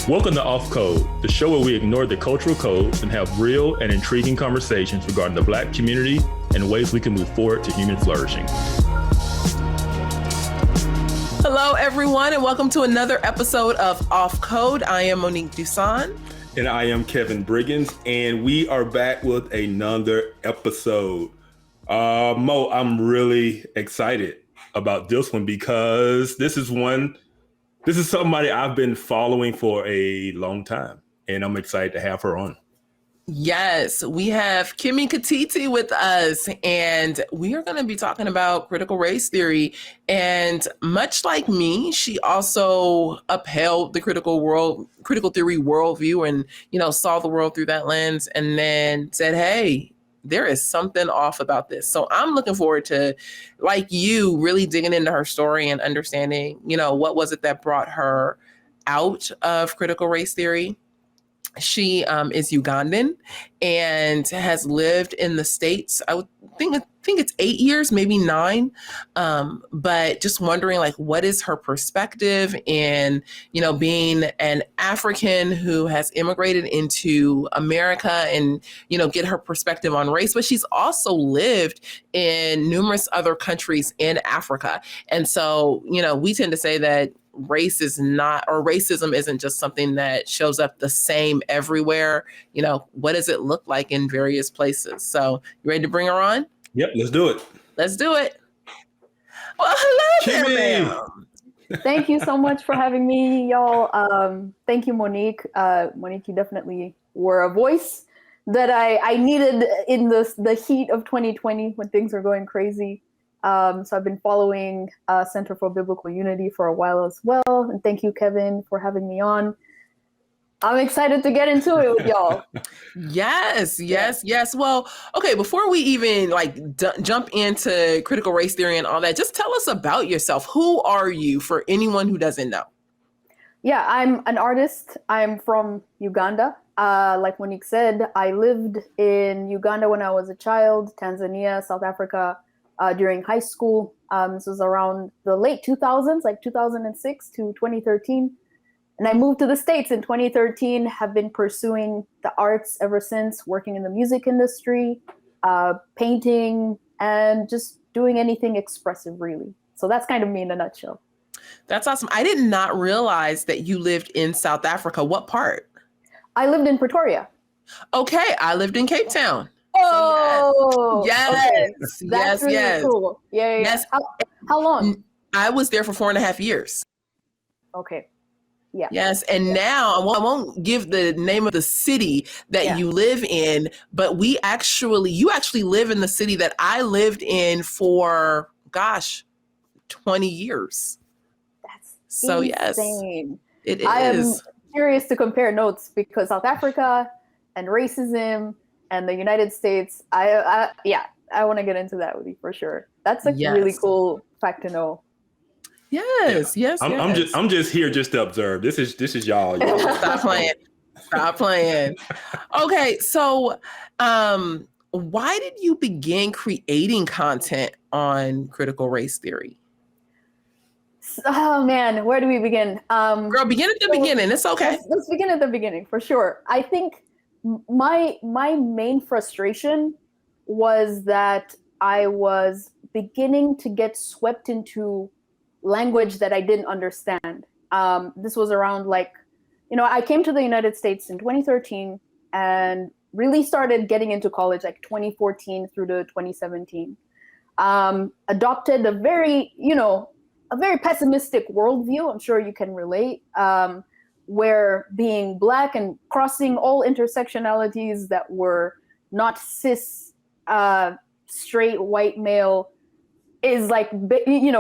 Welcome to Off Code, the show where we ignore the cultural codes and have real and intriguing conversations regarding the Black community and ways we can move forward to human flourishing. Hello, everyone, and welcome to another episode of Off Code. I am Monique Dusan. And I am Kevin Briggins, and we are back with another episode. Mo, I'm really excited about this one because this is somebody I've been following for a long time, and I'm excited to have her on. Yes, we have Kimi Katiti with us, and we are going to be talking about critical race theory. And much like me, she also upheld the critical theory worldview and, saw the world through that lens and then said, hey, there is something off about this. So I'm looking forward to, like you, really digging into her story and understanding, what was it that brought her out of critical race theory. She is Ugandan and has lived in the States. I would think it's 8 years, maybe 9. But just wondering, what is her perspective in, being an African who has immigrated into America and, get her perspective on race. But she's also lived in numerous other countries in Africa. And so, we tend to say that racism isn't just something that shows up the same everywhere. What does it look like in various places? So you ready to bring her on? Yep, let's do it. Well, hello there, ma'am. Thank you so much for having me, y'all. Thank you, Monique. Monique, you definitely were a voice that I needed in the heat of 2020 when things are going crazy. So I've been following Center for Biblical Unity for a while as well. And thank you, Kevin, for having me on. I'm excited to get into it with y'all. Yes. Well, okay, before we even jump into critical race theory and all that, just tell us about yourself. Who are you for anyone who doesn't know? Yeah, I'm an artist. I'm from Uganda. Like Monique said, I lived in Uganda when I was a child, Tanzania, South Africa, during high school. This was around the late 2000s, like 2006 to 2013. And I moved to the States in 2013, have been pursuing the arts ever since, working in the music industry, painting, and just doing anything expressive, really. So that's kind of me in a nutshell. That's awesome. I did not realize that you lived in South Africa. What part? I lived in Pretoria. Okay, I lived in Cape Town. Oh, yes. Okay. That's really cool. Yeah. Yes. How long? I was there for 4.5 years. Okay. Yeah. Yes. And now I won't give the name of the city that you live in, but you actually live in the city that I lived in for, 20 years. That's so insane. Yes, it is. I am curious to compare notes because South Africa and racism and the United States, I want to get into that with you for sure. That's a really cool fact to know. Yes. I'm just here just to observe. This is y'all. Stop playing. Okay, so why did you begin creating content on critical race theory? Oh man, where do we begin? Girl, begin at the beginning. It's okay. Let's begin at the beginning for sure. I think my main frustration was that I was beginning to get swept into language that I didn't understand. This was around I came to the United States in 2013 and really started getting into college 2014 through to 2017. Adopted a very pessimistic worldview. I'm sure you can relate, where being Black and crossing all intersectionalities that were not cis, straight white male is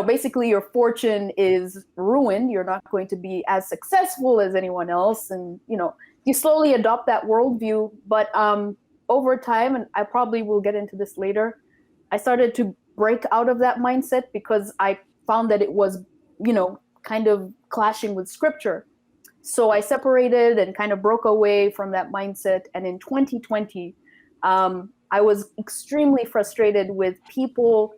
basically your fortune is ruined. You're not going to be as successful as anyone else. And, you slowly adopt that worldview. But over time, and I probably will get into this later, I started to break out of that mindset because I found that it was, kind of clashing with scripture. So I separated and kind of broke away from that mindset. And in 2020, I was extremely frustrated with people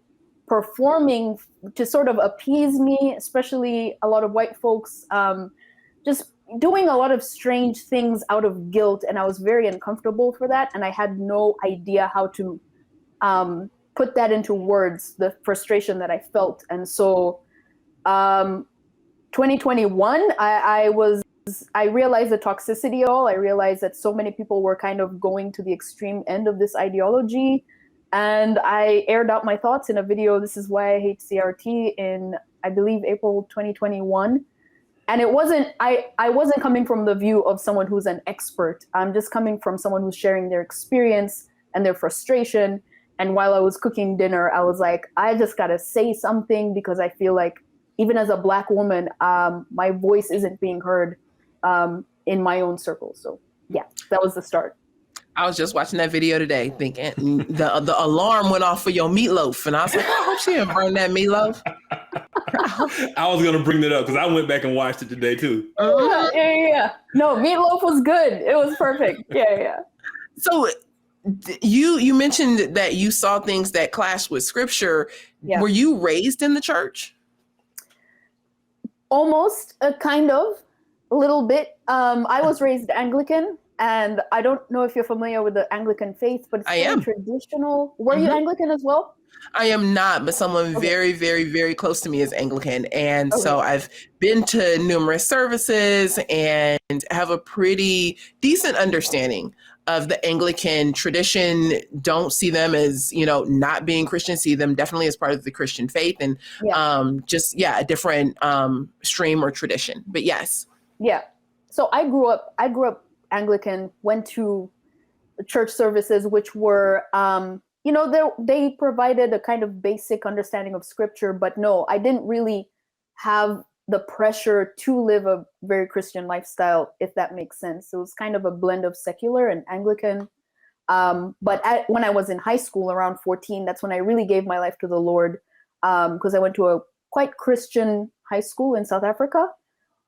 performing to sort of appease me, especially a lot of white folks, just doing a lot of strange things out of guilt, and I was very uncomfortable for that, and I had no idea how to put that into words, the frustration that I felt. And so 2021, I realized the toxicity of all. I realized that so many people were kind of going to the extreme end of this ideology. And I aired out my thoughts in a video, This Is Why I Hate CRT, in, I believe, April 2021. And it wasn't, I wasn't coming from the view of someone who's an expert. I'm just coming from someone who's sharing their experience and their frustration. And while I was cooking dinner, I was like, I just got to say something, because I feel like even as a Black woman, my voice isn't being heard in my own circle. So yeah, that was the start. I was just watching that video today, thinking the alarm went off for your meatloaf, and I was like, I hope she didn't burn that meatloaf. I was gonna bring that up because I went back and watched it today too. Yeah. No, meatloaf was good. It was perfect. Yeah. So you mentioned that you saw things that clashed with scripture. Yeah. Were you raised in the church? Almost, kind of, a little bit. I was raised Anglican. And I don't know if you're familiar with the Anglican faith, but it's very traditional. Were you Anglican as well? I am not, but someone very, very, very close to me is Anglican. And so I've been to numerous services and have a pretty decent understanding of the Anglican tradition. Don't see them as, not being Christian, see them definitely as part of the Christian faith, and a different stream or tradition. But yes. Yeah. So I grew up Anglican, went to church services, which were, they provided a kind of basic understanding of scripture, but no, I didn't really have the pressure to live a very Christian lifestyle, if that makes sense. It was kind of a blend of secular and Anglican. But when I was in high school, around 14, that's when I really gave my life to the Lord, because I went to a quite Christian high school in South Africa.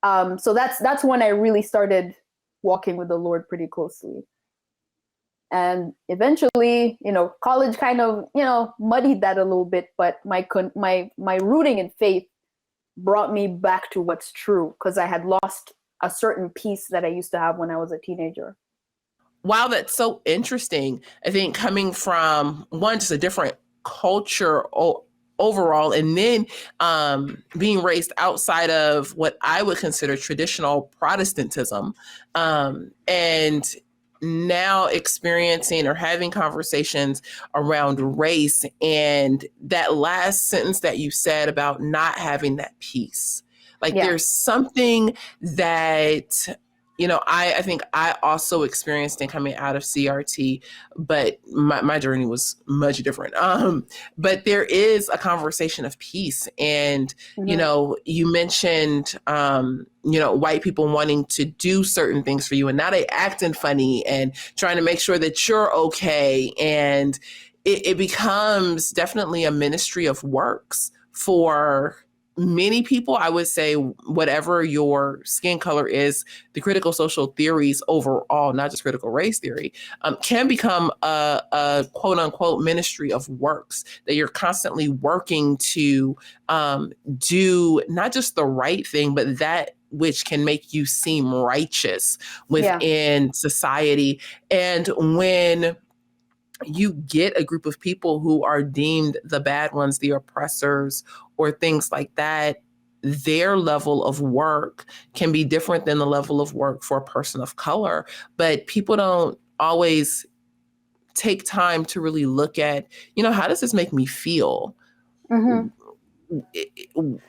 So that's when I really started walking with the Lord pretty closely. And eventually, college kind of, muddied that a little bit, but my rooting in faith brought me back to what's true, because I had lost a certain peace that I used to have when I was a teenager. Wow, that's so interesting. I think coming from just a different culture overall, and then being raised outside of what I would consider traditional Protestantism, and now experiencing or having conversations around race, and that last sentence that you said about not having that peace. There's something that I think I also experienced in coming out of CRT, but my journey was much different. But there is a conversation of peace. And, you mentioned, white people wanting to do certain things for you, and now they acting funny and trying to make sure that you're okay. And it becomes definitely a ministry of works for many people. I would say whatever your skin color is, the critical social theories overall, not just critical race theory, can become a quote unquote ministry of works, that you're constantly working to do not just the right thing, but that which can make you seem righteous within society. And when you get a group of people who are deemed the bad ones, the oppressors, or things like that, their level of work can be different than the level of work for a person of color. But people don't always take time to really look at, how does this make me feel? Mm-hmm.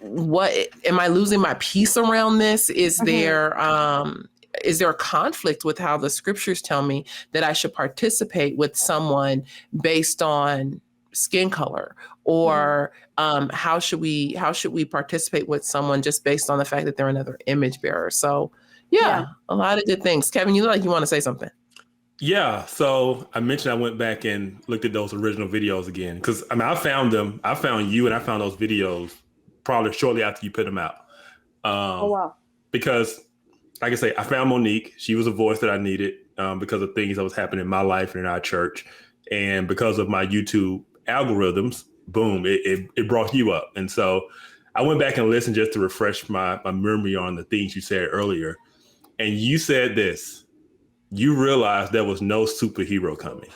What am I losing my peace around this? Is there a conflict with how the scriptures tell me that I should participate with someone based on skin color, or how should we participate with someone just based on the fact that they're another image bearer? So a lot of good things. Kevin, you want to say something? Yeah. So I mentioned I went back and looked at those original videos again, because I found them. I found you, and I found those videos probably shortly after you put them out. Oh wow! Because, like I say, I found Monique. She was a voice that I needed because of things that was happening in my life and in our church, and because of my YouTube algorithms, boom, it brought you up. And so I went back and listened just to refresh my memory on the things you said earlier. and you said this, you realized there was no superhero coming.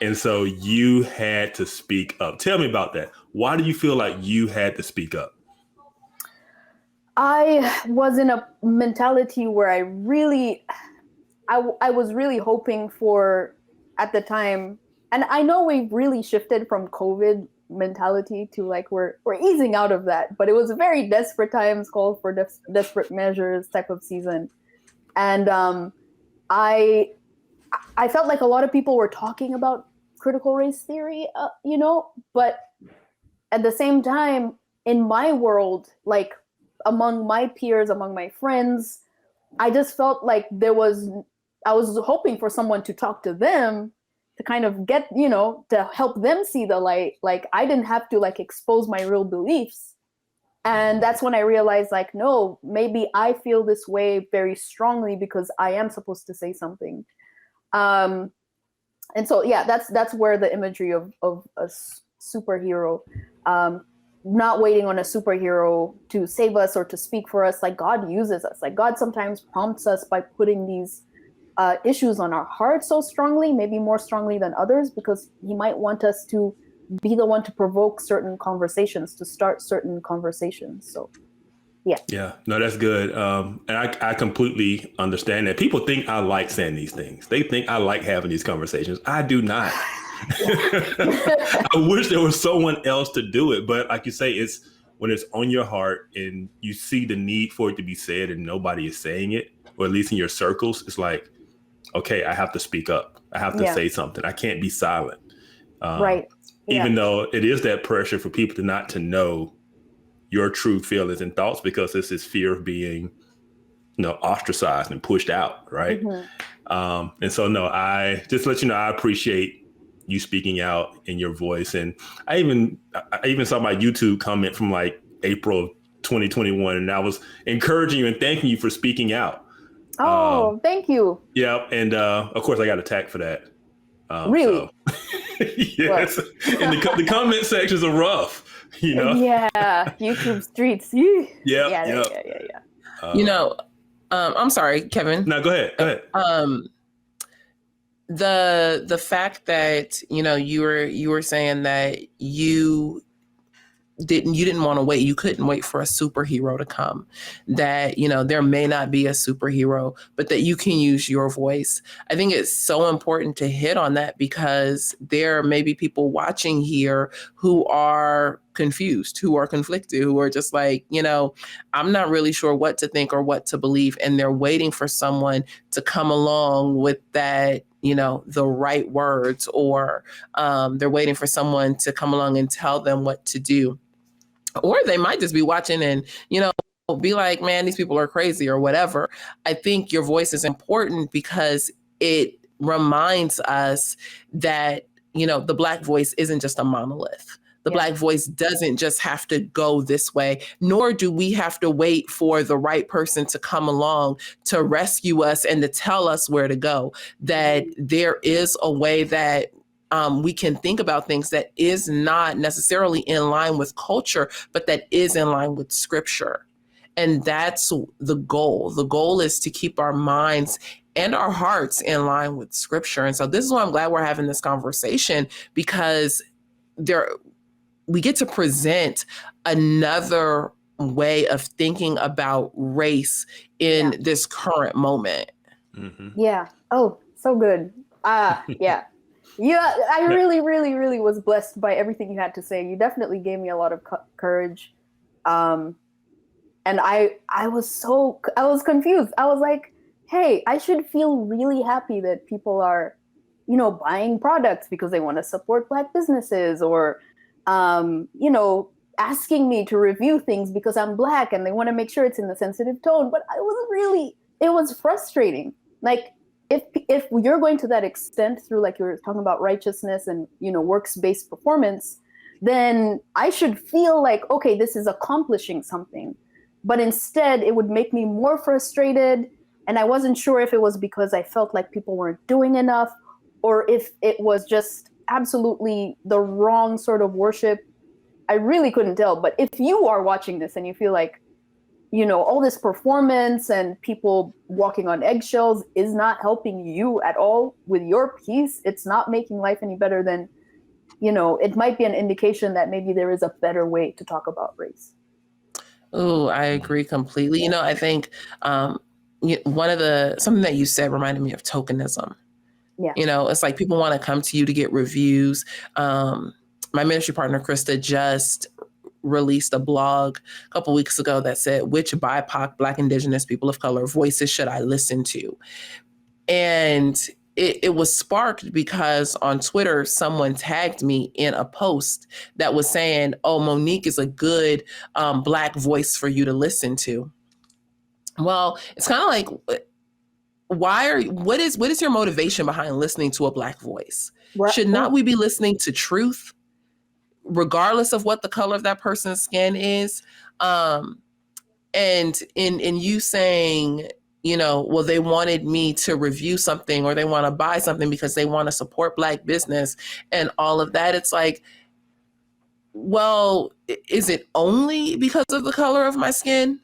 And so you had to speak up. Tell me about that. Why do you feel like you had to speak up? I was in a mentality where I was really hoping for, at the time, and I know we've really shifted from COVID mentality to like we're easing out of that, but it was a very desperate times, called for desperate measures type of season. And I felt like a lot of people were talking about critical race theory, but at the same time, in my world, like among my peers, among my friends, I just felt like I was hoping for someone to talk to them to kind of get, to help them see the light. Like I didn't have to like expose my real beliefs. And that's when I realized like, no, maybe I feel this way very strongly because I am supposed to say something. And so, yeah, that's where the imagery of a superhero, not waiting on a superhero to save us or to speak for us. Like God uses us. Like God sometimes prompts us by putting these issues on our heart so strongly, maybe more strongly than others, because he might want us to be the one to provoke certain conversations, to start certain conversations. So, yeah. Yeah, no, that's good. And I completely understand that. People think I like saying these things. They think I like having these conversations. I do not. I wish there was someone else to do it. But like you say, it's when it's on your heart and you see the need for it to be said and nobody is saying it, or at least in your circles, it's like, okay, I have to speak up. I have to say something. I can't be silent. Right. Yeah. Even though it is that pressure for people to not to know your true feelings and thoughts, because it's this fear of being, ostracized and pushed out. Right. And so, no, I just let you know, I appreciate you speaking out in your voice. And I even saw my YouTube comment from like April of 2021, and I was encouraging you and thanking you for speaking out. Oh, thank you. Yeah. And of course I got attacked for that. Really? So. Yes. And the comment sections are rough, Yeah. YouTube streets. Yeah. I'm sorry, Kevin. No, go ahead. The fact that, you were saying that you didn't want to wait. You couldn't wait for a superhero to come, that, there may not be a superhero, but that you can use your voice. I think it's so important to hit on that, because there may be people watching here who are confused, who are conflicted, who are just like, I'm not really sure what to think or what to believe. And they're waiting for someone to come along with that, the right words, or they're waiting for someone to come along and tell them what to do. Or they might just be watching and, be like, man, these people are crazy or whatever. I think your voice is important because it reminds us that, the Black voice isn't just a monolith. The Black voice doesn't just have to go this way, nor do we have to wait for the right person to come along to rescue us and to tell us where to go. That there is a way that we can think about things that is not necessarily in line with culture, but that is in line with scripture. And that's the goal. The goal is to keep our minds and our hearts in line with scripture. And so this is why I'm glad we're having this conversation, because we get to present another way of thinking about race in this current moment. Yeah. Oh, so good. Yeah. Yeah, I really, really, really was blessed by everything you had to say. You definitely gave me a lot of courage. And I was confused. I was like, hey, I should feel really happy that people are, buying products because they want to support Black businesses, or, asking me to review things because I'm Black and they want to make sure it's in the sensitive tone. But it was frustrating. Like, if you're going to that extent through, like you were talking about, righteousness and, works-based performance, then I should feel like, okay, this is accomplishing something. But instead, it would make me more frustrated. And I wasn't sure if it was because I felt like people weren't doing enough, or if it was just absolutely the wrong sort of worship. I really couldn't tell. But if you are watching this and you feel like, all this performance and people walking on eggshells is not helping you at all with your piece. It's not making life any better than, it might be an indication that maybe there is a better way to talk about race. Oh, I agree completely. I think something that you said reminded me of tokenism. Yeah. It's like people want to come to you to get reviews. My ministry partner, Krista, just released a blog a couple weeks ago that said, which BIPOC, Black, Indigenous, people of color voices should I listen to? And it was sparked because on Twitter, someone tagged me in a post that was saying, oh, Monique is a good Black voice for you to listen to. Well, it's kind of like, what is your motivation behind listening to a Black voice? Right. Should not we be listening to truth, regardless of what the color of that person's skin is? And in you saying, well, they wanted me to review something or they want to buy something because they want to support Black business and all of that. It's like, well, is it only because of the color of my skin?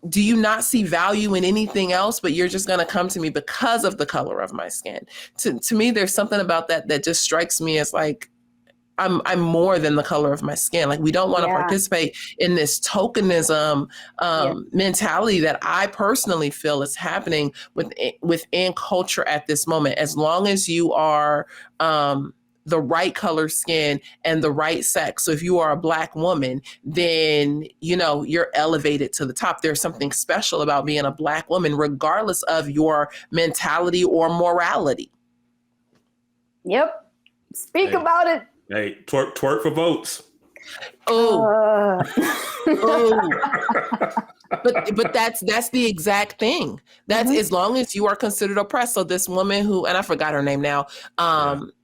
Do you not see value in anything else, but you're just going to come to me because of the color of my skin? To me, there's something about that just strikes me as like, I'm more than the color of my skin. Like, we don't want to participate in this tokenism mentality that I personally feel is happening within culture at this moment. As long as you are the right color skin and the right sex. So if you are a Black woman, then, you're elevated to the top. There's something special about being a Black woman, regardless of your mentality or morality. Yep. Speak about it. Hey, twerk for votes. Oh, but that's the exact thing. That's as long as you are considered oppressed. So this woman who, and I forgot her name now,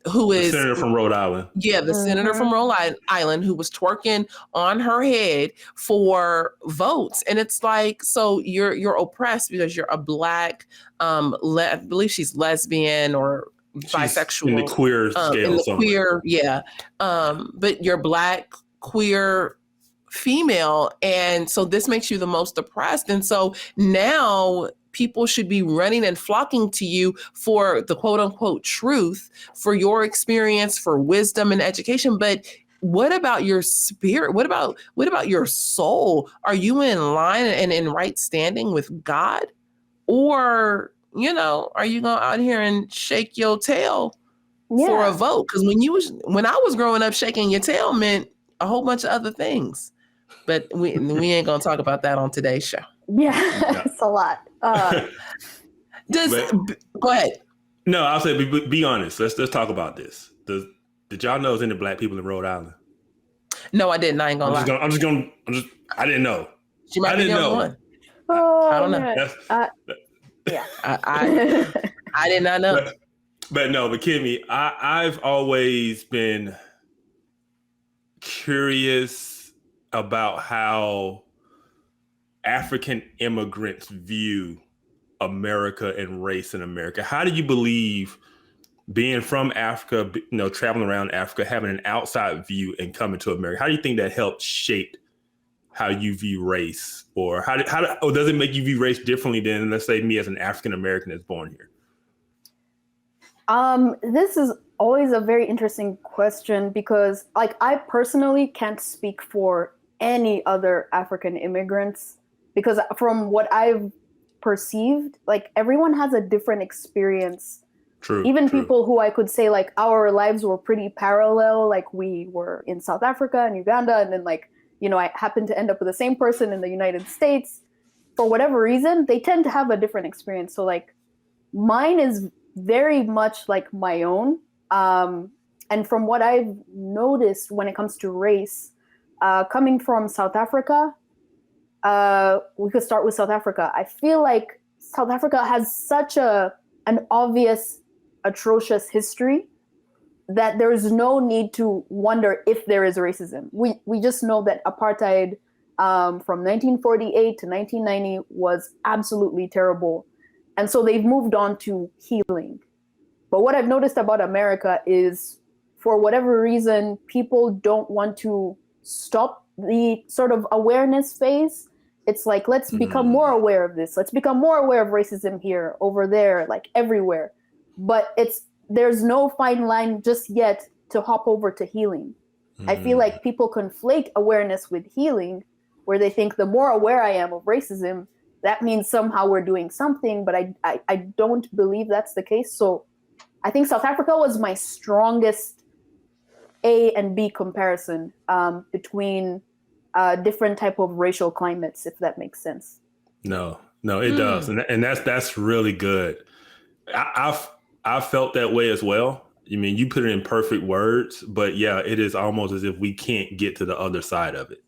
who is the senator from Rhode Island. Yeah, the senator from Rhode Island who was twerking on her head for votes, and it's like, so you're oppressed because you're a Black, I believe she's lesbian or bisexual, in the queer scale, but you're Black, queer, female, and so this makes you the most oppressed. And so now people should be running and flocking to you for the quote unquote truth, for your experience, for wisdom and education. But what about your spirit? What about your soul? Are you in line and in right standing with God? Or are you going out here and shake your tail for a vote? Because when I was growing up, shaking your tail meant a whole bunch of other things. But we ain't gonna talk about that on today's show. Yeah, it's a lot. Go ahead. No, I'll say be honest. Let's talk about this. Did y'all know there's any Black people in Rhode Island? No, I didn't. I ain't gonna lie. I didn't know. She might be the only one. Oh, I don't know. Yeah. I did not know. But Kimmy, I've always been curious about how African immigrants view America and race in America. How do you believe, being from Africa, traveling around Africa, having an outside view and coming to America, how do you think that helped shape how you view race? Or or does it make you view race differently than, let's say, me as an African American that's born here? This is always a very interesting question because, like, I personally can't speak for any other African immigrants because from what I've perceived, like, everyone has a different experience. True. Even people who I could say, like, our lives were pretty parallel, like we were in South Africa and Uganda, and then, like, I happened to end up with the same person in the United States. For whatever reason, they tend to have a different experience. So, like, mine is very much like my own. And from what I've noticed when it comes to race, coming from South Africa, we could start with South Africa. I feel like South Africa has such an obvious, atrocious history that there is no need to wonder if there is racism. We just know that apartheid from 1948 to 1990 was absolutely terrible. And so they've moved on to healing. But what I've noticed about America is, for whatever reason, people don't want to stop the sort of awareness phase It's like, let's become more aware of this. Let's become more aware of racism here, over there, like everywhere. But there's no fine line just yet to hop over to healing. I feel like people conflate awareness with healing, where they think the more aware I am of racism, that means somehow we're doing something, but I don't believe that's the case. So I think South Africa was my strongest A and B comparison between different type of racial climates, if that makes sense. No, it does. And that's really good. I've felt that way as well. I mean, you put it in perfect words, but yeah, it is almost as if we can't get to the other side of it.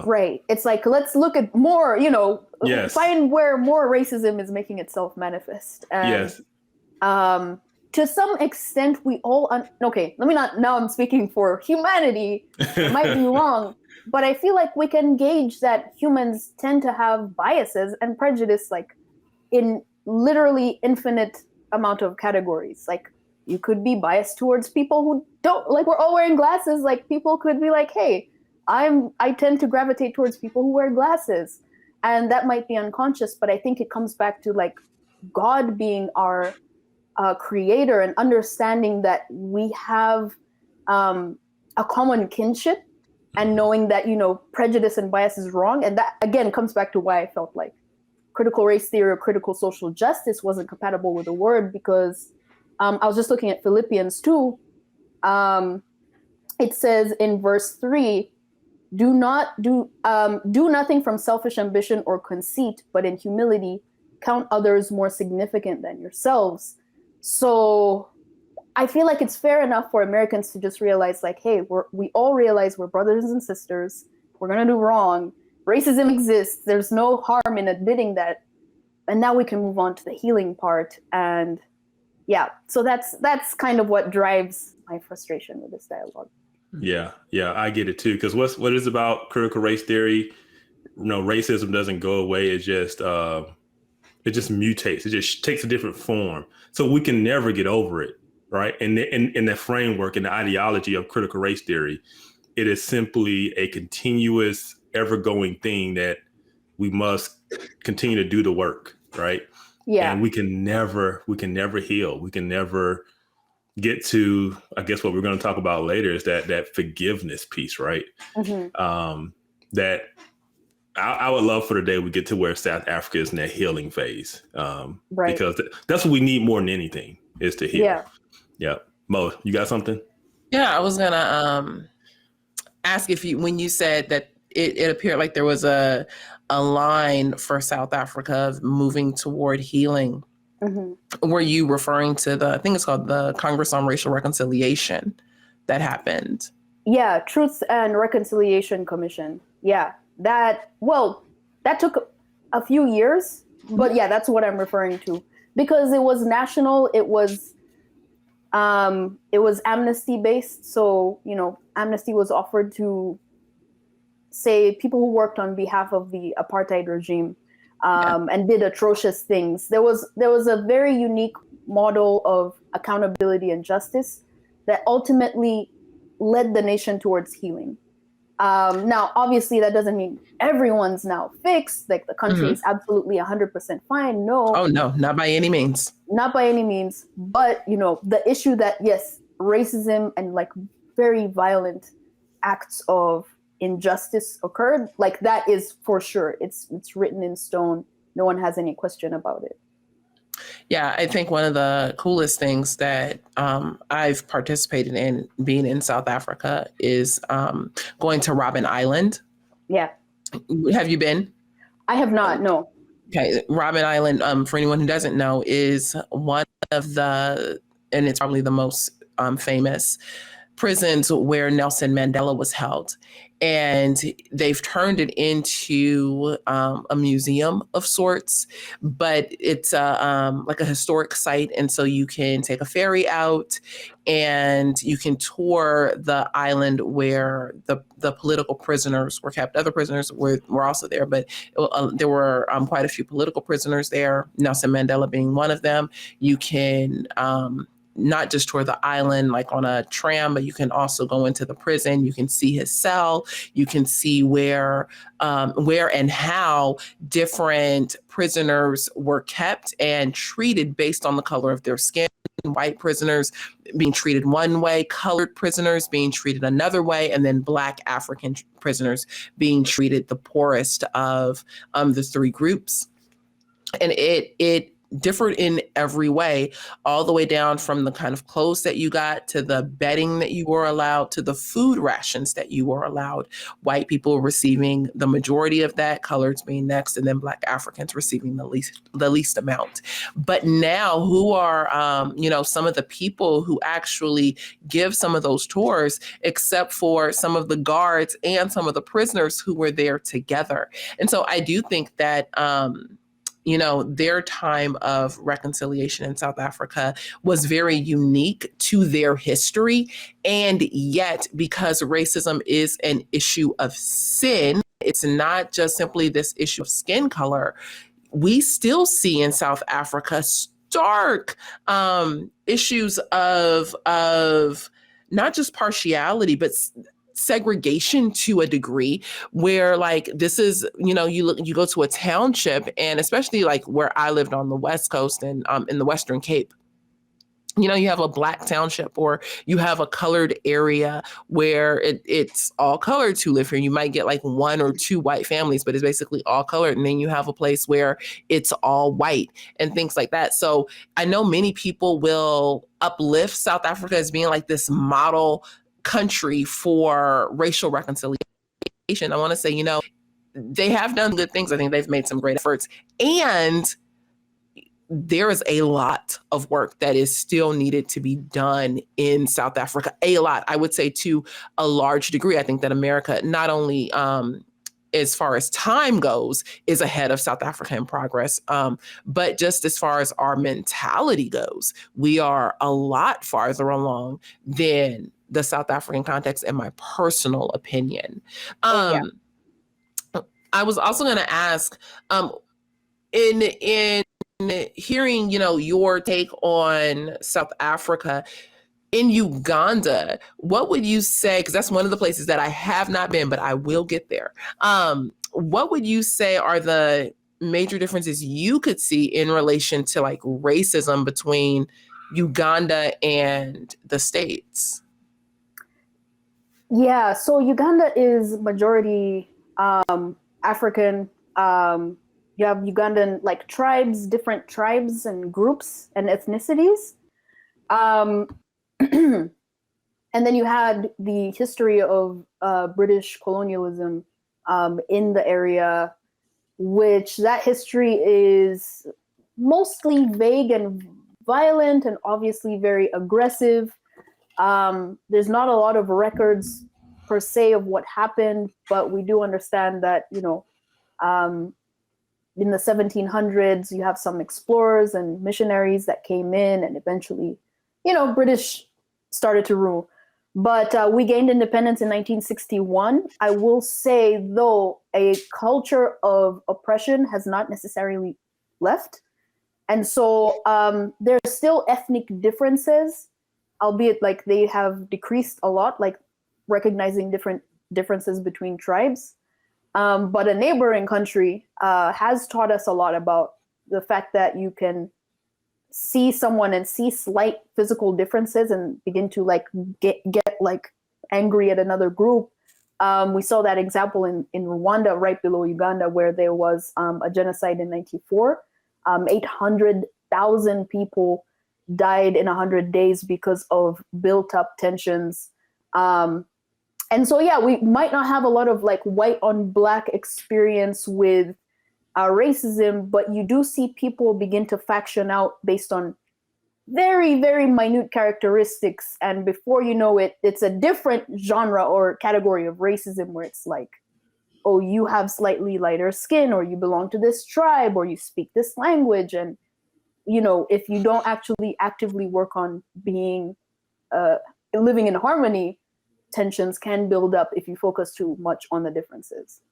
Right. It's like, let's look at more, yes. find where more racism is making itself manifest. And, yes. To some extent, we all, now I'm speaking for humanity. It might be wrong, but I feel like we can gauge that humans tend to have biases and prejudice, like in literally infinite amount of categories. Like, you could be biased towards people who don't, like, we're all wearing glasses. Like, people could be like, hey, I tend to gravitate towards people who wear glasses, and that might be unconscious, but I think it comes back to like God being our creator and understanding that we have a common kinship, and knowing that, prejudice and bias is wrong. And that again comes back to why I felt like critical race theory or critical social justice wasn't compatible with the word, because I was just looking at Philippians 2. It says in verse 3, do nothing from selfish ambition or conceit, but in humility count others more significant than yourselves. So I feel like it's fair enough for Americans to just realize, like, hey, we all realize we're brothers and sisters. We're going to do wrong. Racism exists. There's no harm in admitting that. And now we can move on to the healing part. And yeah, so that's kind of what drives my frustration with this dialogue. Yeah, I get it too. Because what is about critical race theory? Racism doesn't go away. It just mutates. It just takes a different form. So we can never get over it, right? And in the framework and the ideology of critical race theory, it is simply a continuous, ever-going thing that we must continue to do the work, right? Yeah. And we can never heal. We can never get to, I guess what we're going to talk about later is that forgiveness piece, right? That I would love for the day we get to where South Africa is in that healing phase. Right. Because that's what we need more than anything, is to heal. Yeah. Mo, you got something? Yeah, I was going to ask if when you said that it appeared like there was a line for South Africa moving toward healing. Were you referring to I think it's called the Congress on Racial Reconciliation that happened? Yeah, Truth and Reconciliation Commission. Yeah, that took a few years, but yeah, that's what I'm referring to, because it was national. It was amnesty based. So, amnesty was offered to, say, people who worked on behalf of the apartheid regime. And did atrocious things. There was a very unique model of accountability and justice that ultimately led the nation towards healing. Now, obviously, that doesn't mean everyone's now fixed. Like, the country is absolutely 100% fine. No. Oh, no, not by any means. Not by any means. But, the issue that, yes, racism and like very violent acts of injustice occurred, like, that is for sure. It's written in stone. No one has any question about it. Yeah, I think one of the coolest things that I've participated in being in South Africa is going to Robben Island. Yeah. Have you been? I have not, no. Okay, Robben Island, for anyone who doesn't know, is one of and it's probably the most famous prisons where Nelson Mandela was held. And they've turned it into a museum of sorts, but it's like a historic site. And so you can take a ferry out and you can tour the island where the political prisoners were kept. Other prisoners were also there, but there were quite a few political prisoners there, Nelson Mandela being one of them. You can not just toward the island, like on a tram, but you can also go into the prison. You can see his cell. You can see where and how different prisoners were kept and treated based on the color of their skin. White prisoners being treated one way, colored prisoners being treated another way, and then Black African prisoners being treated the poorest of the three groups. And it differed in every way, all the way down from the kind of clothes that you got to the bedding that you were allowed to the food rations that you were allowed. White people receiving the majority of that, coloreds being next, and then Black Africans receiving the least amount. But now, who are some of the people who actually give some of those tours, except for some of the guards and some of the prisoners who were there together? And so I do think that their time of reconciliation in South Africa was very unique to their history. And yet, because racism is an issue of sin, it's not just simply this issue of skin color. We still see in South Africa stark issues of not just partiality, but segregation to a degree, where like this is, you go to a township, and especially like where I lived on the West Coast and in the Western Cape, you have a Black township, or you have a colored area where it's all coloreds who live here. You might get like one or two white families, but it's basically all colored. And then you have a place where it's all white and things like that. So I know many people will uplift South Africa as being like this model country for racial reconciliation. I want to say, they have done good things. I think they've made some great efforts. And there is a lot of work that is still needed to be done in South Africa. A lot, I would say, to a large degree. I think that America, not only as far as time goes, is ahead of South Africa in progress, but just as far as our mentality goes, we are a lot farther along than the South African context, in my personal opinion. I was also going to ask, in hearing, your take on South Africa, in Uganda, what would you say, because that's one of the places that I have not been, but I will get there. What would you say are the major differences you could see in relation to like racism between Uganda and the States? Yeah, so Uganda is majority African. You have Ugandan like tribes, different tribes and groups and ethnicities. And then you had the history of British colonialism in the area, which that history is mostly vague and violent and obviously very aggressive. There's not a lot of records per se of what happened, but we do understand that, in the 1700s, you have some explorers and missionaries that came in, and eventually, British started to rule. But we gained independence in 1961. I will say, though, a culture of oppression has not necessarily left. And so there's still ethnic differences, albeit like they have decreased a lot, like recognizing different differences between tribes. But a neighboring country has taught us a lot about the fact that you can see someone and see slight physical differences and begin to like get like angry at another group. We saw that example in Rwanda, right below Uganda, where there was a genocide in 1994. 800,000 people died in 100 days because of built up tensions. And so, yeah, we might not have a lot of like white on black experience with racism, but you do see people begin to faction out based on very, very minute characteristics. And before you know it, it's a different genre or category of racism where it's like, oh, you have slightly lighter skin, or you belong to this tribe, or you speak this language. And, if you don't actually actively work on being living in harmony, tensions can build up if you focus too much on the differences.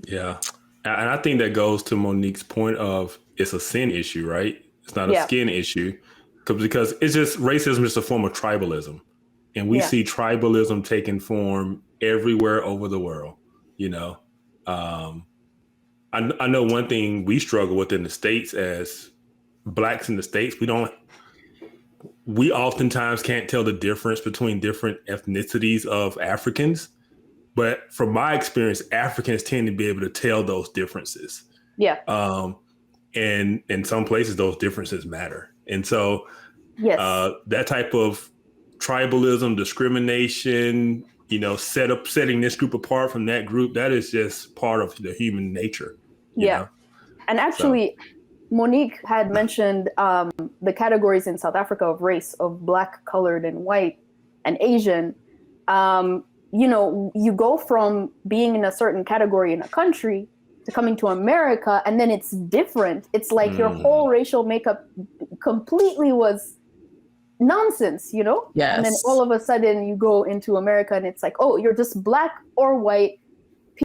Yeah. And I think that goes to Monique's point of it's a sin issue, right? It's not a skin issue. because it's just racism is a form of tribalism, and we see tribalism taking form everywhere over the world. You know, I know one thing we struggle with in the States as Blacks in the States. We oftentimes can't tell the difference between different ethnicities of Africans, but from my experience, Africans tend to be able to tell those differences. Yeah. And in some places, those differences matter. And so that type of tribalism, discrimination, setting this group apart from that group, that is just part of the human nature. You know? And actually, Monique had mentioned the categories in South Africa of race, of Black, colored, and white, and Asian. You go from being in a certain category in a country to coming to America, and then it's different. It's like your whole racial makeup completely was nonsense, Yes. And then all of a sudden you go into America and it's like, oh, you're just Black or white,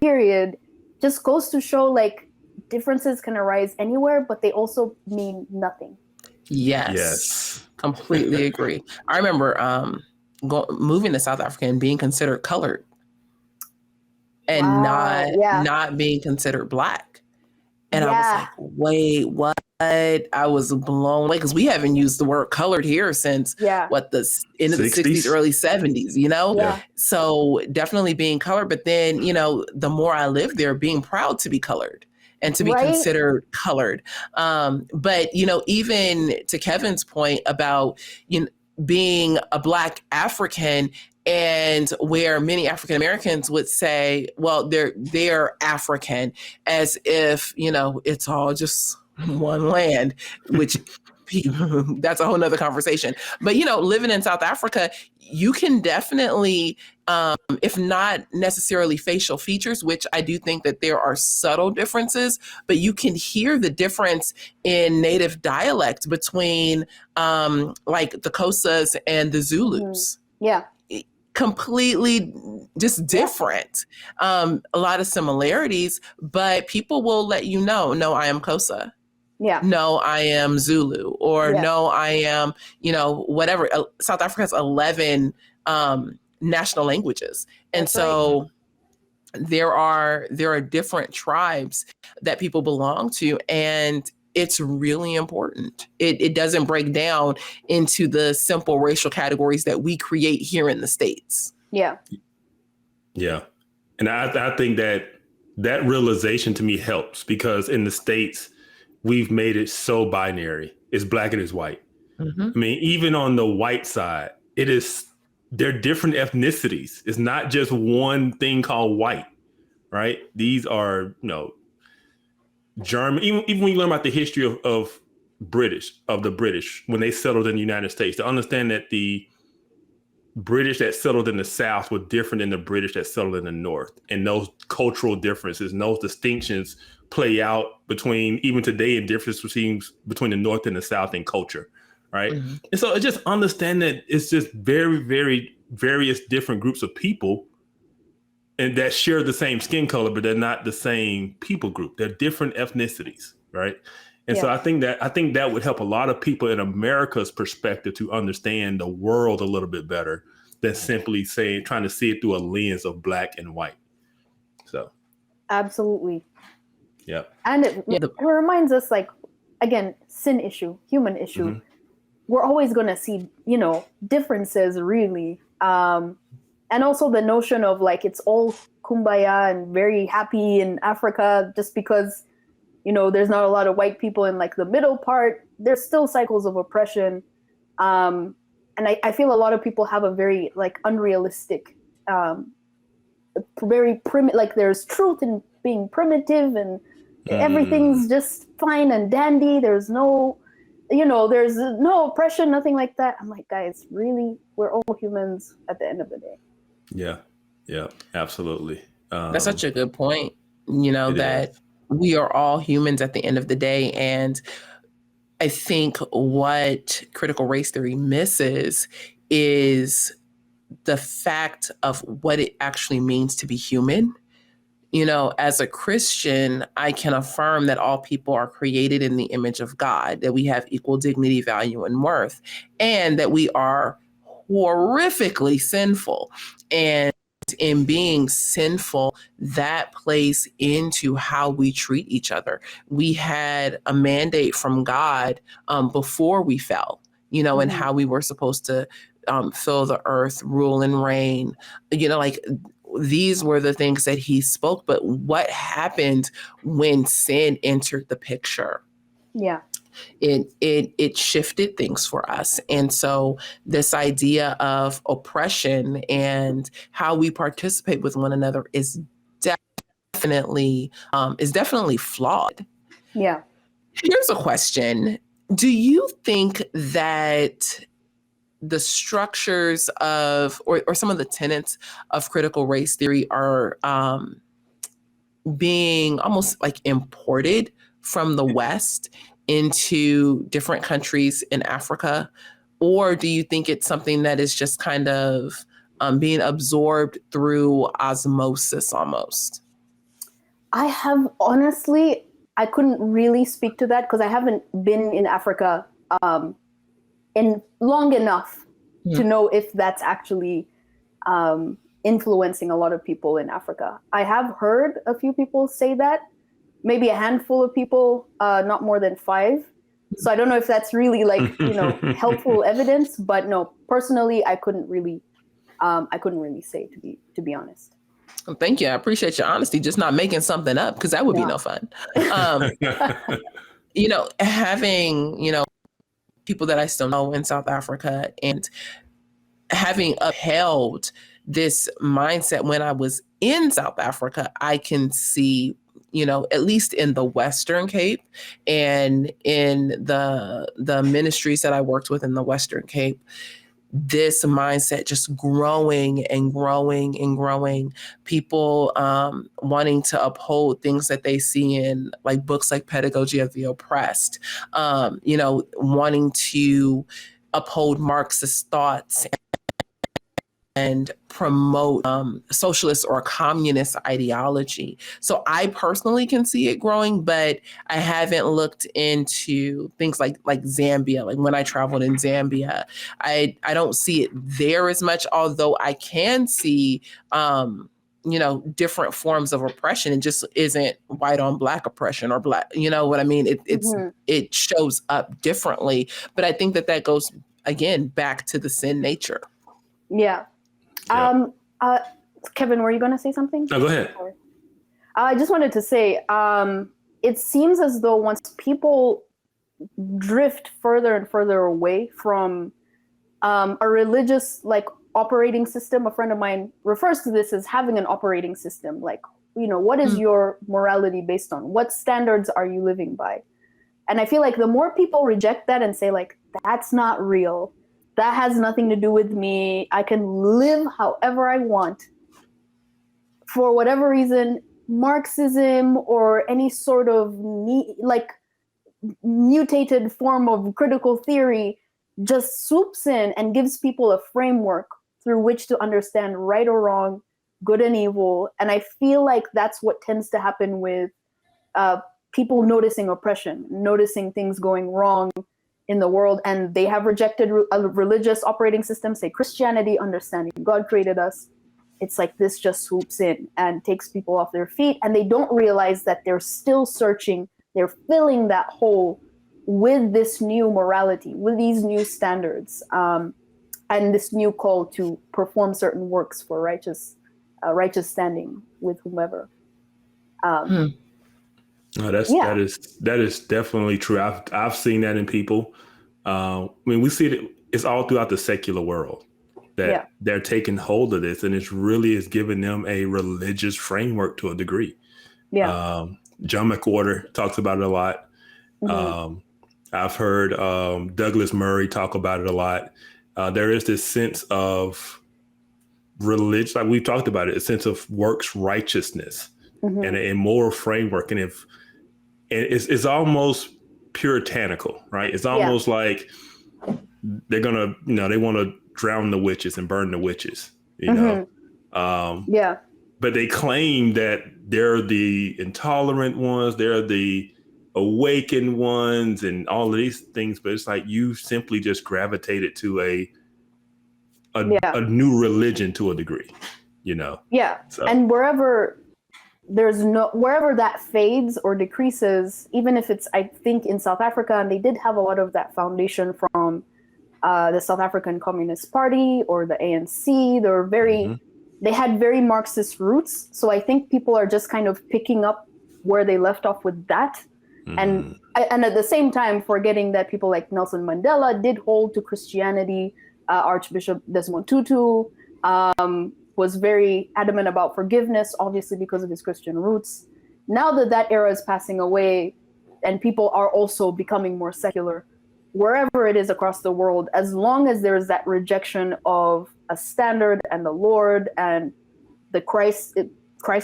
period. Just goes to show, like, differences can arise anywhere, but they also mean nothing. Yes. Completely agree. I remember moving to South Africa and being considered colored and not being considered Black. And I was like, wait, what? I was blown away because we haven't used the word colored here since the end of the 60s, early 70s, Yeah. So definitely being colored. But then, the more I lived there, being proud to be colored and to be considered colored. But, even to Kevin's point about, being a Black African, and where many African Americans would say, well, they're African, as if, it's all just one land, which that's a whole nother conversation. But, living in South Africa, you can definitely, if not necessarily facial features, which I do think that there are subtle differences, but you can hear the difference in native dialect between like the Xhosas and the Zulus. Yeah. Completely just different. A lot of similarities, but people will let you know, no, I am Xhosa. Yeah. No, I am Zulu, or no, I am, whatever. South Africa has 11 national languages. And so there are different tribes that people belong to, and it's really important. It doesn't break down into the simple racial categories that we create here in the States. Yeah. Yeah. And I think that realization to me helps, because in the States, we've made it so binary. It's Black and it's white. Mm-hmm. I mean, even on the white side, they're different ethnicities. It's not just one thing called white, right? These are, German. Even when you learn about the history of the British, when they settled in the United States, to understand that the British that settled in the South were different than the British that settled in the North. And those cultural differences and those distinctions play out between, even today, in differences between the North and the South in culture, right? Mm-hmm. And so just understand that it's just very, very various different groups of people, and that share the same skin color, but they're not the same people group. They're different ethnicities, right? And so I think that would help a lot of people in America's perspective to understand the world a little bit better than simply trying to see it through a lens of Black and white. So, absolutely. Yeah. And it reminds us, like, again, sin issue, human issue. Mm-hmm. We're always going to see, differences, really. And also the notion of, like, it's all kumbaya and very happy in Africa just because, there's not a lot of white people in, like, the middle part. There's still cycles of oppression. And I feel a lot of people have a very, like, unrealistic, very primitive, like, there's truth in being primitive and everything's just fine and dandy. There's no, there's no oppression, nothing like that. I'm like, guys, really, we're all humans at the end of the day. Yeah, absolutely. That's such a good point, that we are all humans at the end of the day. And I think what critical race theory misses is the fact of what it actually means to be human. as a Christian, I can affirm that all people are created in the image of God, that we have equal dignity, value, and worth, and that we are horrifically sinful. And in being sinful, that plays into how we treat each other. We had a mandate from God before we fell, and how we were supposed to fill the earth, rule and reign, these were the things that he spoke. But what happened when sin entered the picture? Yeah. It shifted things for us. And so this idea of oppression and how we participate with one another is definitely flawed. Yeah. Here's a question. Do you think that the structures of, or some of the tenets of critical race theory are being almost like imported from the West into different countries in Africa? Or do you think it's something that is just kind of being absorbed through osmosis almost? I have, honestly, I couldn't really speak to that because I haven't been in Africa in long enough to know if that's actually influencing a lot of people in Africa. I have heard a few people say that, maybe a handful of people, not more than 5. So I don't know if that's really helpful evidence, but no, personally, I couldn't really say, to be honest. Well, thank you. I appreciate your honesty. Just not making something up, because that would be no fun. Having, people that I still know in South Africa and having upheld this mindset when I was in South Africa, I can see, at least in the Western Cape and in the ministries that I worked with in the Western Cape, this mindset just growing and growing and growing. People wanting to uphold things that they see in like books like Pedagogy of the Oppressed, wanting to uphold Marxist thoughts and promote socialist or communist ideology. So I personally can see it growing, but I haven't looked into things like Zambia. Like when I traveled in Zambia, I don't see it there as much, although I can see different forms of oppression. It just isn't white on black oppression or black, you know what I mean? It shows up differently, but I think that goes again back to the sin nature. Yeah. Kevin, were you going to say something? No, go ahead. I just wanted to say, it seems as though once people drift further and further away from a religious operating system, a friend of mine refers to this as having an operating system. What is your morality based on? What standards are you living by? And I feel like the more people reject that and say that's not real, that has nothing to do with me, I can live however I want, for whatever reason, Marxism or any sort of mutated form of critical theory just swoops in and gives people a framework through which to understand right or wrong, good and evil. And I feel like that's what tends to happen with people noticing oppression, noticing things going wrong in the world, and they have rejected a religious operating system, say Christianity, understanding God created us. It's like this just swoops in and takes people off their feet, and they don't realize that they're still searching, they're filling that hole with this new morality, with these new standards, and this new call to perform certain works for righteous standing with whomever. No, that is definitely true. I've seen that in people. We see it. It's all throughout the secular world that they're taking hold of this, and it really is giving them a religious framework to a degree. Yeah. John McWhorter talks about it a lot. Mm-hmm. I've heard Douglas Murray talk about it a lot. There is this sense of religion, like we've talked about it, a sense of works righteousness and a moral framework, and it's almost puritanical, right? It's almost like they're gonna, they want to drown the witches and burn the witches, But but they claim that they're the intolerant ones, they're the awakened ones, and all of these things. But it's like you simply just gravitated to a new religion to a degree, you know? Yeah. So. And wherever that fades or decreases, even if it's, I think in South Africa, and they did have a lot of that foundation from the South African Communist Party or the ANC. They were they had very Marxist roots. So I think people are just kind of picking up where they left off with that. And at the same time, forgetting that people like Nelson Mandela did hold to Christianity. Archbishop Desmond Tutu was very adamant about forgiveness, obviously because of his Christian roots. Now that era is passing away and people are also becoming more secular, wherever it is across the world, as long as there is that rejection of a standard and the Lord and the Christ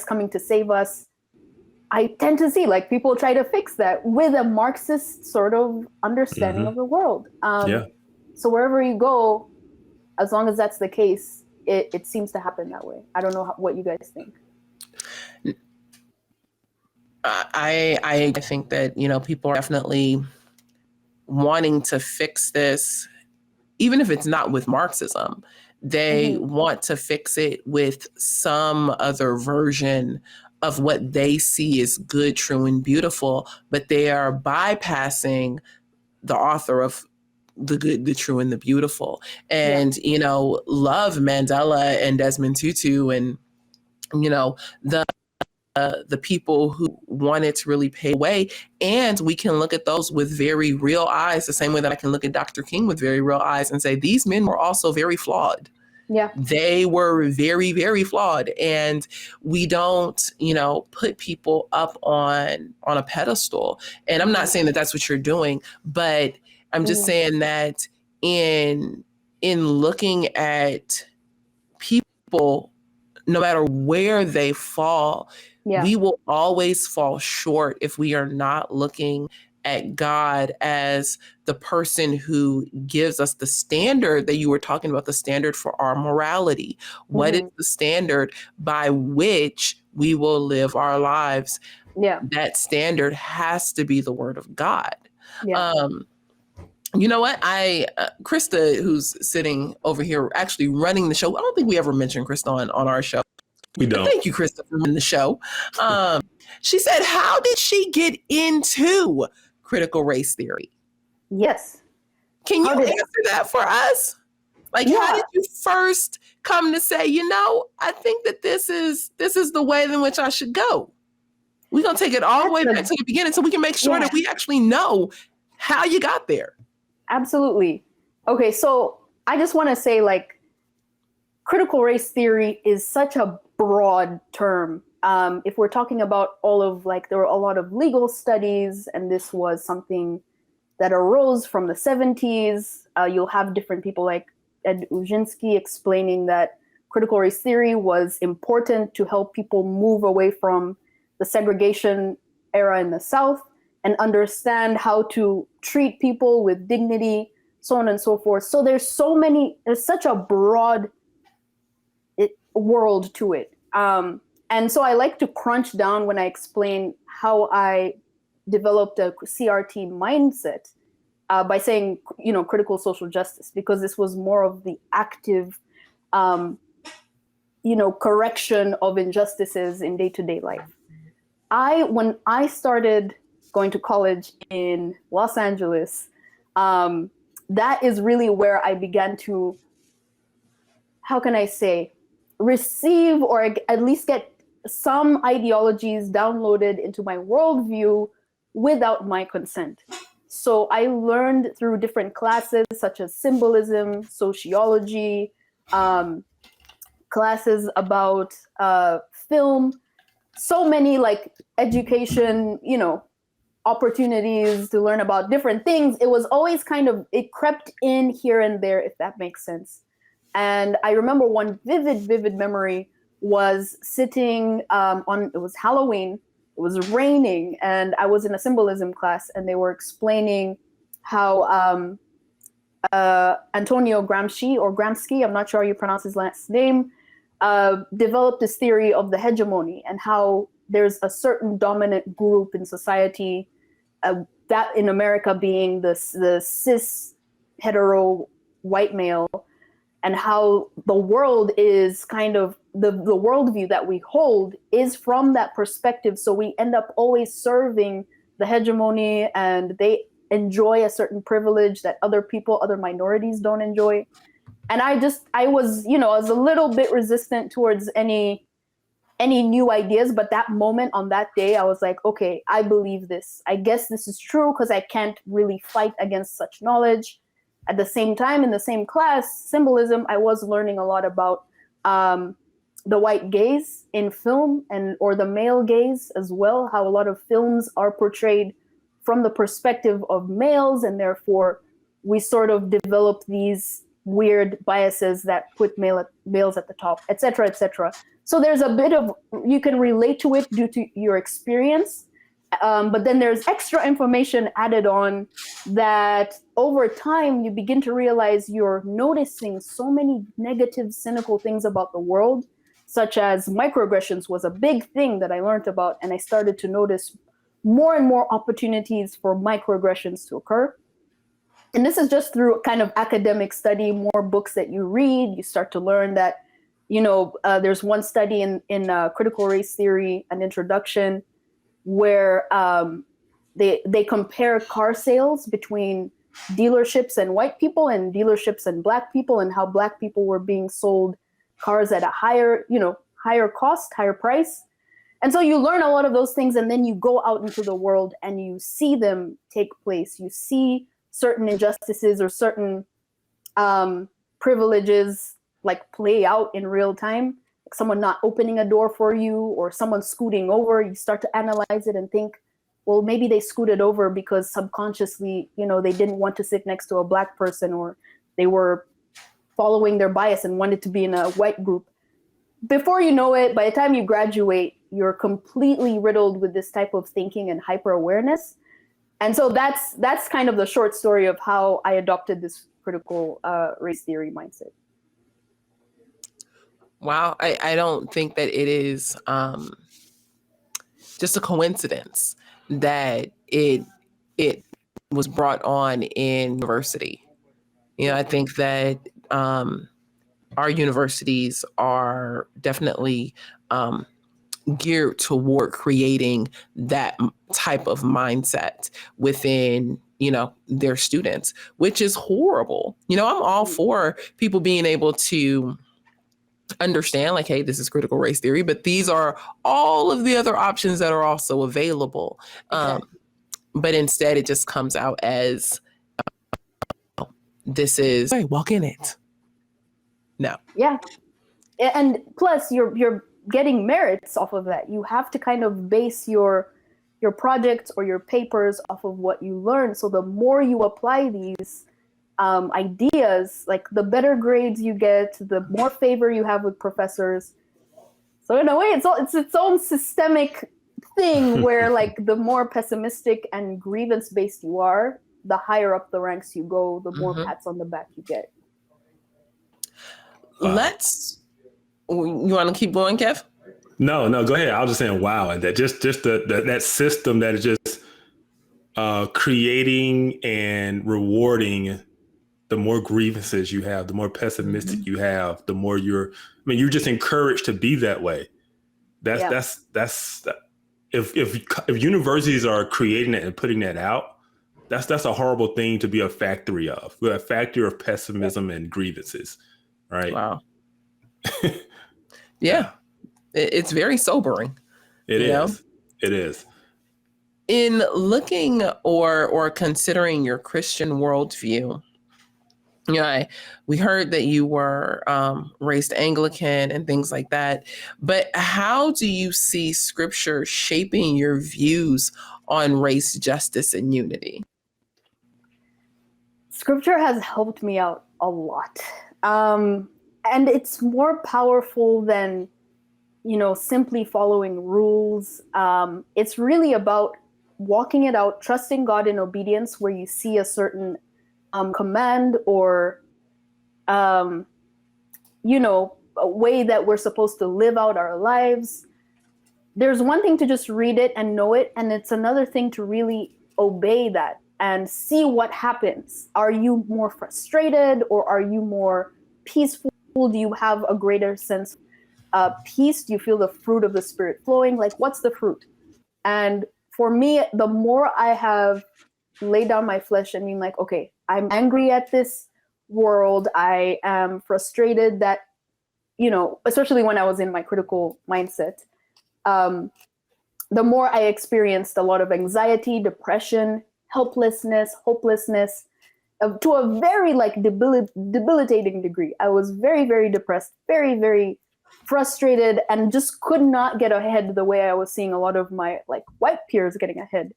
coming to save us, I tend to see like people try to fix that with a Marxist sort of understanding of the world. So wherever you go, as long as that's the case, it seems to happen that way. I don't know what you guys think. I think that, you know, people are definitely wanting to fix this, even if it's not with Marxism. They want to fix it with some other version of what they see as good, true, and beautiful, but they are bypassing the author of the good, the true, and the beautiful. And, you know, love Mandela and Desmond Tutu and, you know, the people who wanted to really pay away. And we can look at those with very real eyes, the same way that I can look at Dr. King with very real eyes and say, these men were also very flawed. Yeah. They were very, very flawed. And we don't, you know, put people up on a pedestal. And I'm not saying that that's what you're doing, but I'm just saying that in looking at people, no matter where they fall, we will always fall short if we are not looking at God as the person who gives us the standard that you were talking about, the standard for our morality. What is the standard by which we will live our lives? That standard has to be the word of God. You know what? Krista, who's sitting over here actually running the show. I don't think we ever mentioned Krista on our show. We don't. Thank you, Krista, for running the show. She said, how did she get into critical race theory? Yes. Can you answer that for us? Like, how did you first come to say, you know, I think that this is the way in which I should go? We're going to take it all the way back to the beginning so we can make sure that we actually know how you got there. Absolutely. Okay, so I just want to say, like, critical race theory is such a broad term. If we're talking about all of, like, there were a lot of legal studies, and this was something that arose from the 70s. You'll have different people like Ed Ujinsky explaining that critical race theory was important to help people move away from the segregation era in the South and understand how to treat people with dignity, so on and so forth. So there's such a broad world to it. And so I like to crunch down when I explain how I developed a CRT mindset by saying, you know, critical social justice, because this was more of the active, you know, correction of injustices in day-to-day life. When I started going to college in Los Angeles, that is really where I began to, how can I say, receive or at least get some ideologies downloaded into my worldview without my consent. So I learned through different classes such as symbolism, sociology, classes about film, so many like education, you know, opportunities to learn about different things. It was always kind of, it crept in here and there, if that makes sense. And I remember one vivid memory was sitting it was Halloween, it was raining, and I was in a symbolism class, and they were explaining how Antonio Gramsci, or Gramsci, I'm not sure how you pronounce his last name, developed this theory of the hegemony and how there's a certain dominant group in society, that in America being the cis hetero white male, and how the world is kind of the worldview that we hold is from that perspective. So we end up always serving the hegemony, and they enjoy a certain privilege that other people, other minorities don't enjoy. And I was a little bit resistant towards any new ideas, but that moment on that day, I was like, okay, I believe this. I guess this is true because I can't really fight against such knowledge. At the same time, in the same class, symbolism, I was learning a lot about the white gaze in film or the male gaze as well, how a lot of films are portrayed from the perspective of males, and therefore we sort of develop these weird biases that put males at the top, et cetera, et cetera. So there's a bit of, you can relate to it due to your experience, but then there's extra information added on that over time you begin to realize you're noticing so many negative, cynical things about the world, such as microaggressions was a big thing that I learned about, and I started to notice more and more opportunities for microaggressions to occur. And this is just through kind of academic study, more books that you read, you start to learn that, there's one study in critical race theory, an introduction, where they compare car sales between dealerships and white people and dealerships and black people, and how black people were being sold cars at a higher cost, higher price. And so you learn a lot of those things, and then you go out into the world and you see them take place. You see certain injustices or certain privileges like play out in real time, like someone not opening a door for you or someone scooting over. You start to analyze it and think, well, maybe they scooted over because subconsciously, they didn't want to sit next to a black person, or they were following their bias and wanted to be in a white group. Before you know it, by the time you graduate, you're completely riddled with this type of thinking and hyper awareness. And so that's kind of the short story of how I adopted this critical race theory mindset. Wow. I don't think that it is just a coincidence that it was brought on in university. I think that our universities are definitely geared toward creating that type of mindset within, their students, which is horrible. I'm all for people being able to understand, like, hey, this is critical race theory, but these are all of the other options that are also available. But instead it just comes out as this is, hey, walk in it. No. Yeah. And plus you're getting merits off of that. You have to kind of base your projects or your papers off of what you learn. So the more you apply these ideas, like the better grades you get, the more favor you have with professors. So in a way, it's its own systemic thing where like the more pessimistic and grievance based you are, the higher up the ranks you go, the more pats on the back you get. You want to keep going, Kev? No, go ahead. I was just saying, wow, and that just that system that is just creating and rewarding. The more grievances you have, the more pessimistic you have, the more you're just encouraged to be that way. That's if universities are creating it and putting that out, that's a horrible thing to be a factory of. We're a factory of pessimism and grievances, right? Wow. Yeah. It's very sobering. It is. It is. In looking or considering your Christian worldview, we heard that you were raised Anglican and things like that. But how do you see scripture shaping your views on race, justice, and unity? Scripture has helped me out a lot. And it's more powerful than, simply following rules. It's really about walking it out, trusting God in obedience where you see a certain command or, a way that we're supposed to live out our lives. There's one thing to just read it and know it, and it's another thing to really obey that and see what happens. Are you more frustrated, or are you more peaceful? Do you have a greater sense of peace? Do you feel the fruit of the Spirit flowing? Like, what's the fruit? And for me, the more I have laid down my flesh and being like, okay, I'm angry at this world. I am frustrated that, especially when I was in my critical mindset, the more I experienced a lot of anxiety, depression, helplessness, hopelessness, to a very debilitating degree. I was very, very depressed, very, very frustrated, and just could not get ahead the way I was seeing a lot of my white peers getting ahead.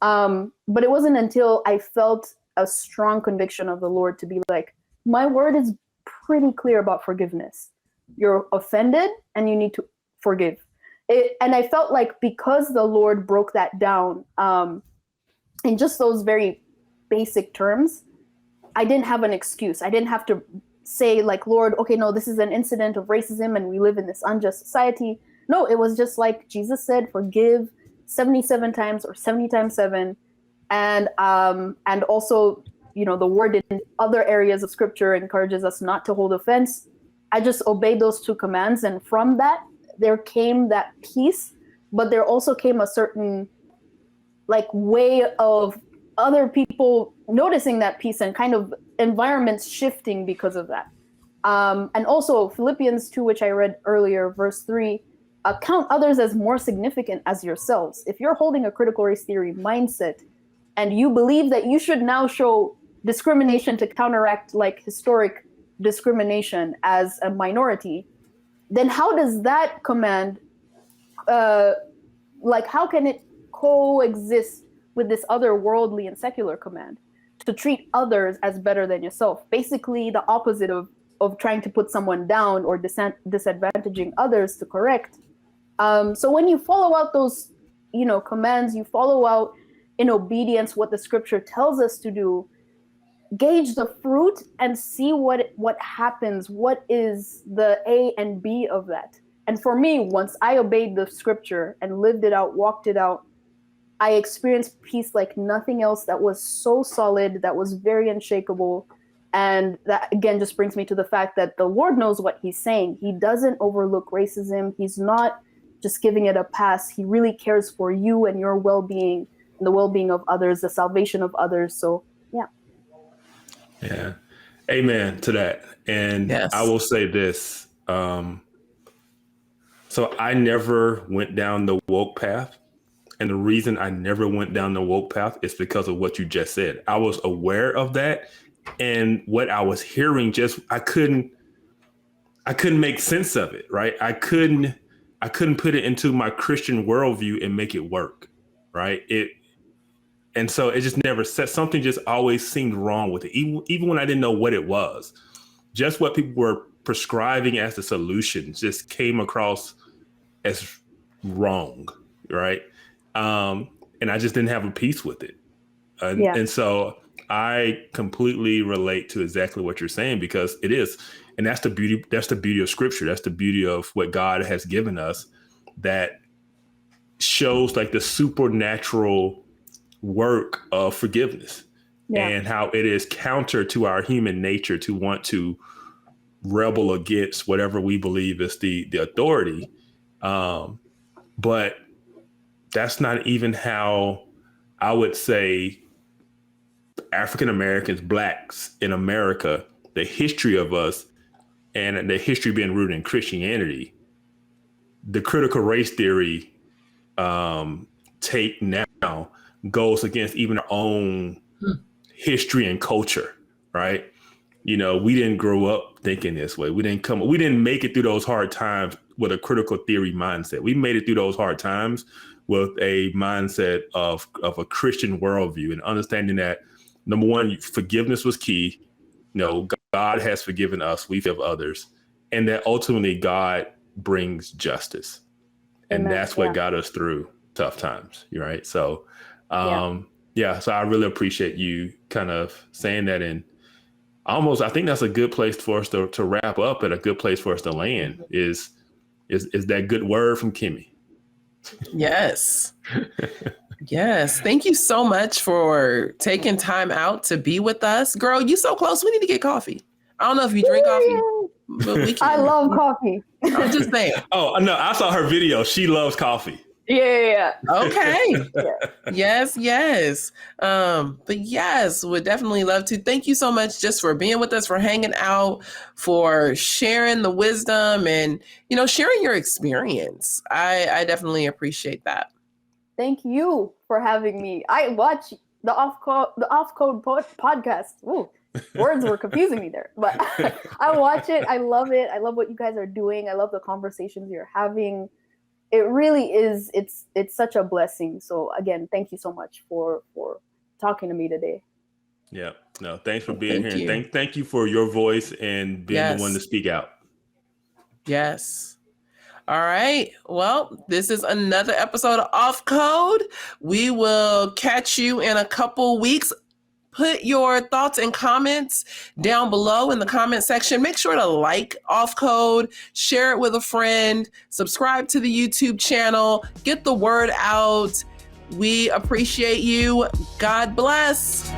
But it wasn't until I felt a strong conviction of the Lord to be like, my word is pretty clear about forgiveness. You're offended and you need to forgive. And I felt like because the Lord broke that down in just those very basic terms, I didn't have an excuse. I didn't have to say like, Lord, okay, no, this is an incident of racism and we live in this unjust society. No, it was just like Jesus said, forgive 77 times or 70 times 7. And also, the word in other areas of scripture encourages us not to hold offense. I just obeyed those 2 commands. And from that, there came that peace, but there also came a certain way of other people noticing that peace and kind of environments shifting because of that. And also Philippians 2, which I read earlier, verse 3, count others as more significant as yourselves. If you're holding a critical race theory mindset and you believe that you should now show discrimination to counteract historic discrimination as a minority, then how does that command, how can it coexist with this other worldly and secular command to treat others as better than yourself? Basically the opposite of trying to put someone down or disadvantaging others to correct. So when you follow out those, commands, you follow out in obedience what the scripture tells us to do, gauge the fruit and see what happens. What is the A and B of that? And for me, once I obeyed the scripture and lived it out, walked it out, I experienced peace like nothing else, that was so solid, that was very unshakable. And that again just brings me to the fact that the Lord knows what he's saying. He doesn't overlook racism. He's not just giving it a pass. He really cares for you and your well-being and the well-being of others, the salvation of others. So yeah. Yeah. Amen to that. And Yes. I will say this. So I never went down the woke path. And the reason I never went down the woke path is because of what you just said. I was aware of that. And what I was hearing, I couldn't make sense of it. Right. I couldn't put it into my Christian worldview and make it work. Right. And so it just never said, something just always seemed wrong with it. Even when I didn't know what it was, just what people were prescribing as the solution just came across as wrong. Right. And I just didn't have a peace with it. And so I completely relate to exactly what you're saying, because it is. And that's the beauty of scripture. That's the beauty of what God has given us, that shows the supernatural work of forgiveness and how it is counter to our human nature to want to rebel against whatever we believe is the authority. But that's not even how I would say African Americans, Blacks in America, the history of us and the history being rooted in Christianity, the critical race theory take now goes against even our own history and culture, right? We didn't grow up thinking this way. We didn't make it through those hard times with a critical theory mindset. We made it through those hard times with a mindset of a Christian worldview, and understanding that, number one, forgiveness was key. God has forgiven us, we forgive others, and that ultimately God brings justice. And that's what got us through tough times, right? So, so I really appreciate you kind of saying that. And I think that's a good place for us to wrap up, and a good place for us to land is that good word from Kimi. Yes. Yes. Thank you so much for taking time out to be with us. Girl, you so close. We need to get coffee. I don't know if you drink coffee, but we can. I love coffee. I'm just saying. Oh, no, I saw her video. She loves coffee. Yeah. Okay. Yeah. Yes. But yes, would definitely love to. Thank you so much just for being with us, for hanging out, for sharing the wisdom and, sharing your experience. I definitely appreciate that. Thank you for having me. I watch the Off Code podcast. Ooh, words were confusing me there, but I watch it. I love it. I love what you guys are doing. I love the conversations you're having. It really is. It's such a blessing. So again, thank you so much for talking to me today. Yeah. No, thanks for being here. You. And thank you for your voice and being the one to speak out. Yes. All right. Well, this is another episode of Off Code. We will catch you in a couple weeks. Put your thoughts and comments down below in the comment section. Make sure to like Off Code, share it with a friend, subscribe to the YouTube channel, get the word out. We appreciate you. God bless.